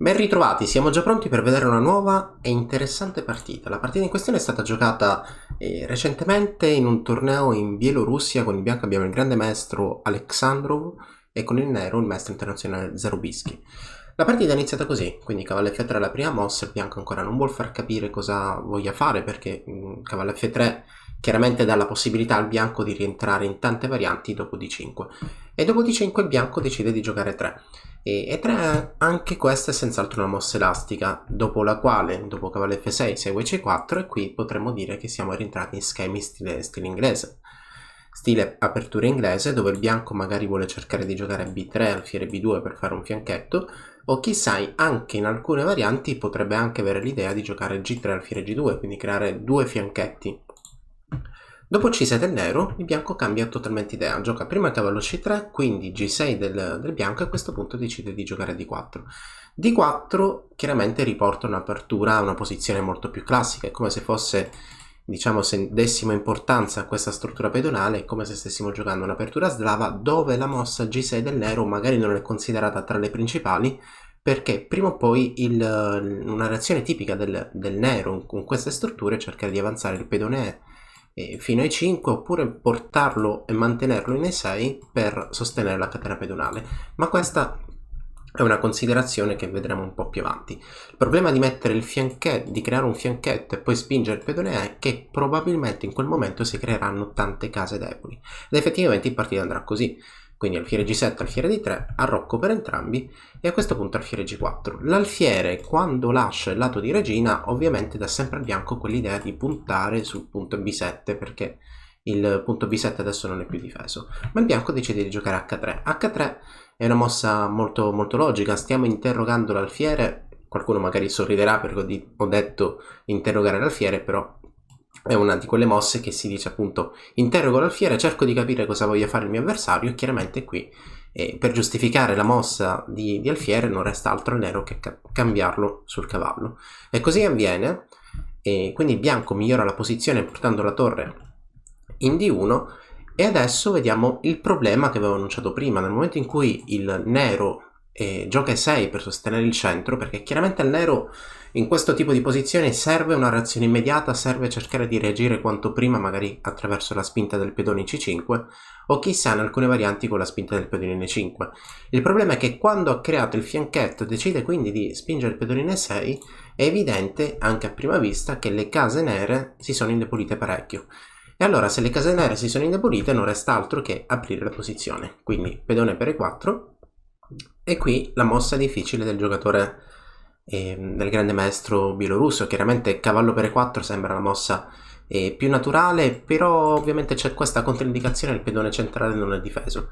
Ben ritrovati, siamo già pronti per vedere una nuova e interessante partita. La partita in questione è stata giocata recentemente in un torneo in Bielorussia. Con il bianco abbiamo il grande maestro Alexandrov e con il nero il maestro internazionale Zarubisky. La partita è iniziata così, quindi cavallo F3 alla prima mossa, il bianco ancora non vuol far capire cosa voglia fare perché cavallo F3 chiaramente dà la possibilità al bianco di rientrare in tante varianti dopo D5 e dopo D5 il bianco decide di giocare 3. E 3 anche questa è senz'altro una mossa elastica, dopo la quale, dopo cavallo F6 segue C4 e qui potremmo dire che siamo rientrati in schemi stile inglese. Stile apertura inglese, dove il bianco magari vuole cercare di giocare B3 alfiere B2 per fare un fianchetto, o chissà anche in alcune varianti potrebbe anche avere l'idea di giocare G3 alfiere G2, quindi creare due fianchetti. Dopo C6 del nero, il bianco cambia totalmente idea, gioca prima cavallo C3, quindi G6 del bianco e a questo punto decide di giocare D4. D4 chiaramente riporta un'apertura a una posizione molto più classica, è come se fosse, diciamo, se dessimo importanza a questa struttura pedonale, è come se stessimo giocando un'apertura slava dove la mossa G6 del nero magari non è considerata tra le principali, perché prima o poi una reazione tipica del nero con queste strutture è cercare di avanzare il pedone fino ai 5 oppure portarlo e mantenerlo in E6 per sostenere la catena pedonale, ma questa è una considerazione che vedremo un po' più avanti. Il problema di mettere il fianchetto, di creare un fianchetto e poi spingere il pedone è che probabilmente in quel momento si creeranno tante case deboli ed effettivamente in partita andrà così. Quindi alfiere G7, alfiere D3, arrocco per entrambi e a questo punto alfiere G4. L'alfiere quando lascia il lato di regina ovviamente dà sempre al bianco quell'idea di puntare sul punto B7 perché il punto B7 adesso non è più difeso, ma il bianco decide di giocare H3. H3 è una mossa molto, molto logica, stiamo interrogando l'alfiere, qualcuno magari sorriderà perché ho detto interrogare l'alfiere, però è una di quelle mosse che si dice appunto interrogo l'alfiere, cerco di capire cosa voglia fare il mio avversario e chiaramente qui per giustificare la mossa di alfiere non resta altro al nero che cambiarlo sul cavallo e così avviene e quindi il bianco migliora la posizione portando la torre in D1 e adesso vediamo il problema che avevo annunciato prima. Nel momento in cui il nero gioca E6 per sostenere il centro, perché chiaramente al nero in questo tipo di posizione serve una reazione immediata, serve cercare di reagire quanto prima magari attraverso la spinta del pedone in C5 o chissà in alcune varianti con la spinta del pedone in E5. Il problema è che quando ha creato il fianchetto decide quindi di spingere il pedone in E6, è evidente anche a prima vista che le case nere si sono indebolite parecchio. E allora se le case nere si sono indebolite non resta altro che aprire la posizione, quindi pedone per E4 e qui la mossa difficile del giocatore del grande maestro bielorusso. Chiaramente cavallo per E4 sembra la mossa più naturale, però ovviamente c'è questa controindicazione, il pedone centrale non è difeso.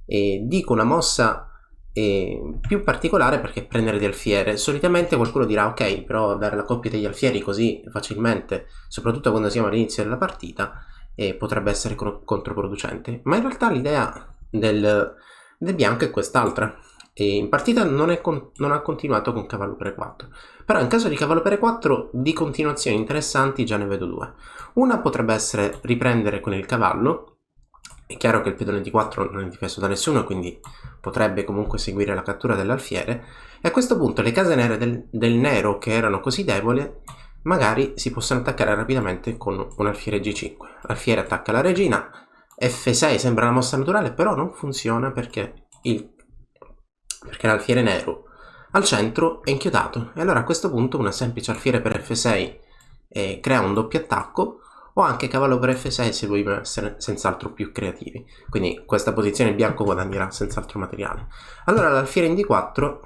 Dico una mossa più particolare perché prendere di alfiere. Solitamente qualcuno dirà ok, però dare la coppia degli alfieri così facilmente, soprattutto quando siamo all'inizio della partita, potrebbe essere controproducente, ma in realtà l'idea del bianco è quest'altra. E in partita non ha continuato con cavallo per E4, però in caso di cavallo per E4 di continuazioni interessanti già ne vedo due. Una potrebbe essere riprendere con il cavallo, è chiaro che il pedone D4 non è difeso da nessuno, quindi potrebbe comunque seguire la cattura dell'alfiere e a questo punto le case nere del nero che erano così deboli magari si possono attaccare rapidamente con un alfiere G5. L'alfiere attacca la regina, F6 sembra una mossa naturale, però non funziona perché l'alfiere nero al centro è inchiodato e allora a questo punto una semplice alfiere per F6 crea un doppio attacco o anche cavallo per F6 se vogliamo essere senz'altro più creativi, quindi questa posizione il bianco guadagnerà senz'altro materiale. Allora l'alfiere in D4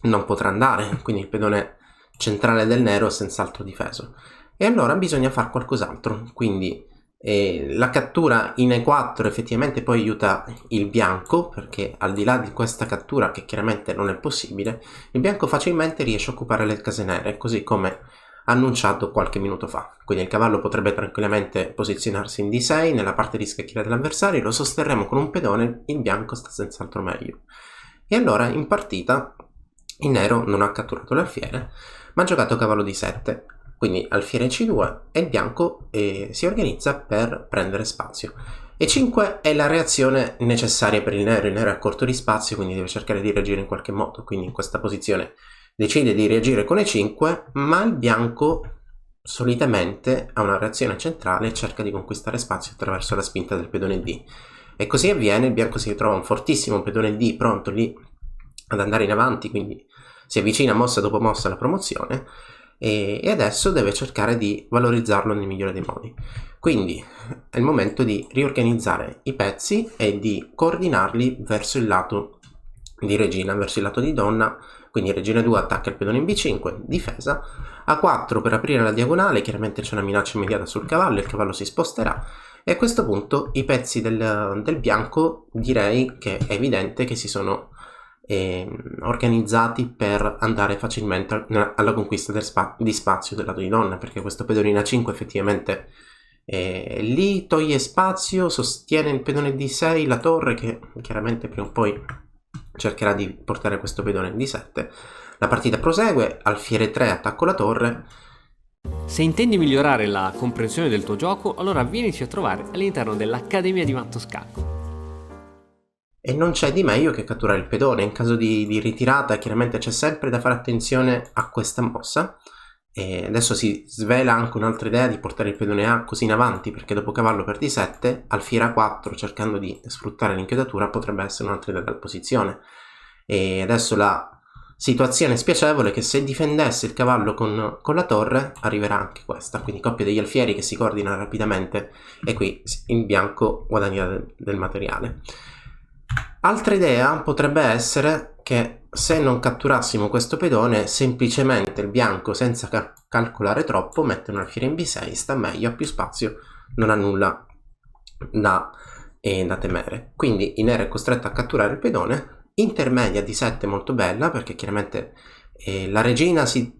non potrà andare, quindi il pedone centrale del nero è senz'altro difeso e allora bisogna fare qualcos'altro, quindi la cattura in E4 effettivamente poi aiuta il bianco perché al di là di questa cattura che chiaramente non è possibile, il bianco facilmente riesce a occupare le case nere così come annunciato qualche minuto fa. Quindi il cavallo potrebbe tranquillamente posizionarsi in D6 nella parte di scacchiera dell'avversario, lo sosterremo con un pedone, il bianco sta senz'altro meglio e allora in partita il nero non ha catturato l'alfiere ma ha giocato cavallo D7, quindi alfiere C2 e il bianco si organizza per prendere spazio. E5 è la reazione necessaria per il nero è a corto di spazio, quindi deve cercare di reagire in qualche modo, quindi in questa posizione decide di reagire con E5, ma il bianco solitamente ha una reazione centrale e cerca di conquistare spazio attraverso la spinta del pedone D. E così avviene, il bianco si ritrova un fortissimo pedone D pronto lì ad andare in avanti, quindi si avvicina mossa dopo mossa alla promozione, e adesso deve cercare di valorizzarlo nel migliore dei modi. Quindi è il momento di riorganizzare i pezzi e di coordinarli verso il lato di regina, verso il lato di donna. Quindi regina 2 attacca il pedone in B5, difesa, A4 per aprire la diagonale, chiaramente c'è una minaccia immediata sul cavallo, il cavallo si sposterà, e a questo punto i pezzi del bianco direi che è evidente che si sono organizzati per andare facilmente alla conquista di spazio del lato di donna, perché questo pedone in A5 effettivamente lì toglie spazio, sostiene il pedone D6, la torre, che chiaramente prima o poi cercherà di portare questo pedone in D7. La partita prosegue, alfiere 3 attacco la torre. Se intendi migliorare la comprensione del tuo gioco, allora vienici a trovare all'interno dell'Accademia di Matto Scacco. E non c'è di meglio che catturare il pedone. In caso di ritirata chiaramente c'è sempre da fare attenzione a questa mossa. E adesso si svela anche un'altra idea di portare il pedone A così in avanti, perché dopo cavallo per D7, alfiere A4 cercando di sfruttare l'inchiodatura potrebbe essere un'altra idea della posizione. E adesso la situazione spiacevole è che se difendesse il cavallo con la torre arriverà anche questa, quindi coppia degli alfieri che si coordina rapidamente, e qui il bianco guadagna del materiale. Altra idea potrebbe essere che se non catturassimo questo pedone, semplicemente il bianco, senza calcolare troppo, mette un alfiere in B6, sta meglio, ha più spazio, non ha nulla da temere. Quindi il nero è costretto a catturare il pedone. Intermedia D7 molto bella, perché chiaramente la regina si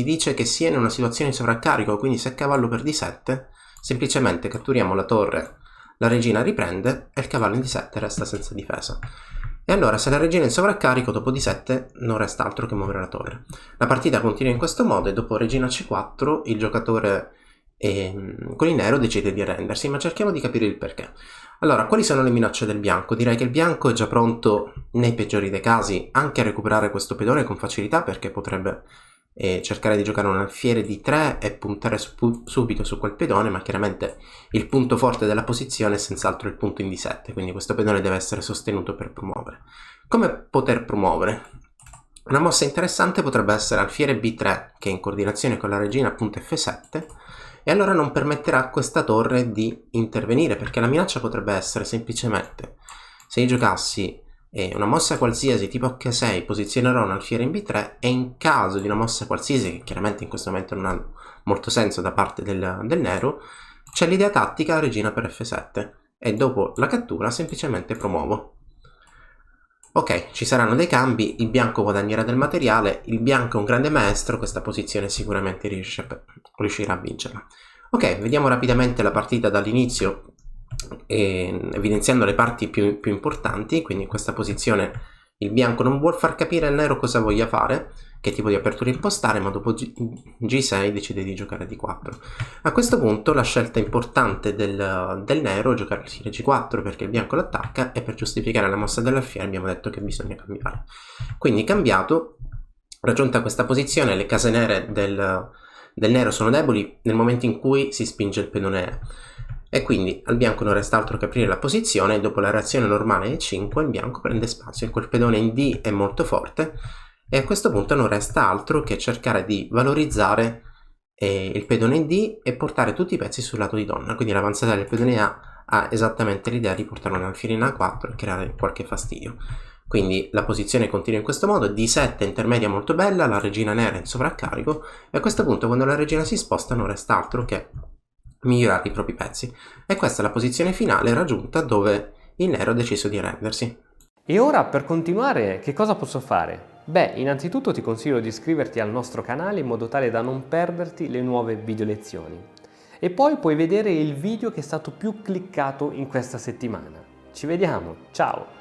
dice che sia in una situazione di sovraccarico, quindi se cavallo per D7 semplicemente catturiamo la torre, la regina riprende e il cavallo in D7 resta senza difesa. E allora se la regina è in sovraccarico, dopo D7 non resta altro che muovere la torre. La partita continua in questo modo e dopo regina C4 il giocatore con il nero decide di arrendersi, ma cerchiamo di capire il perché. Allora, quali sono le minacce del bianco? Direi che il bianco è già pronto, nei peggiori dei casi, anche a recuperare questo pedone con facilità, perché potrebbe cercare di giocare un alfiere di 3 e puntare subito su quel pedone, ma chiaramente il punto forte della posizione è senz'altro il punto in D7, quindi questo pedone deve essere sostenuto per promuovere. Come poter promuovere? Una mossa interessante potrebbe essere alfiere B3, che in coordinazione con la regina punta F7, e allora non permetterà a questa torre di intervenire, perché la minaccia potrebbe essere semplicemente, se io giocassi una mossa qualsiasi tipo H6, posizionerò un alfiere in B3, e in caso di una mossa qualsiasi, che chiaramente in questo momento non ha molto senso da parte del nero, c'è l'idea tattica regina per F7, e dopo la cattura semplicemente promuovo. Ok, ci saranno dei cambi, il bianco guadagnerà del materiale, il bianco è un grande maestro, questa posizione sicuramente riuscirà a vincerla. Ok, vediamo rapidamente la partita dall'inizio, evidenziando le parti più importanti. Quindi in questa posizione il bianco non vuol far capire al nero cosa voglia fare, che tipo di apertura impostare, ma dopo G6 decide di giocare D4. A questo punto la scelta importante del nero è giocare alfiere G4, perché il bianco l'attacca, e per giustificare la mossa dell'alfiere abbiamo detto che bisogna cambiare. Quindi cambiato, raggiunta questa posizione, le case nere del nero sono deboli nel momento in cui si spinge il pedone E, e quindi al bianco non resta altro che aprire la posizione, e dopo la reazione normale E5 il bianco prende spazio e quel pedone in D è molto forte, e a questo punto non resta altro che cercare di valorizzare il pedone in D e portare tutti i pezzi sul lato di donna. Quindi l'avanzata del pedone A ha esattamente l'idea di portare un alfiere in A4 e creare qualche fastidio. Quindi la posizione continua in questo modo, D7 intermedia molto bella, la regina nera in sovraccarico, e a questo punto quando la regina si sposta non resta altro che migliorare i propri pezzi. E questa è la posizione finale raggiunta, dove il nero ha deciso di arrendersi. E ora, per continuare, che cosa posso fare? Beh, innanzitutto ti consiglio di iscriverti al nostro canale in modo tale da non perderti le nuove video lezioni. E poi puoi vedere il video che è stato più cliccato in questa settimana. Ci vediamo, ciao!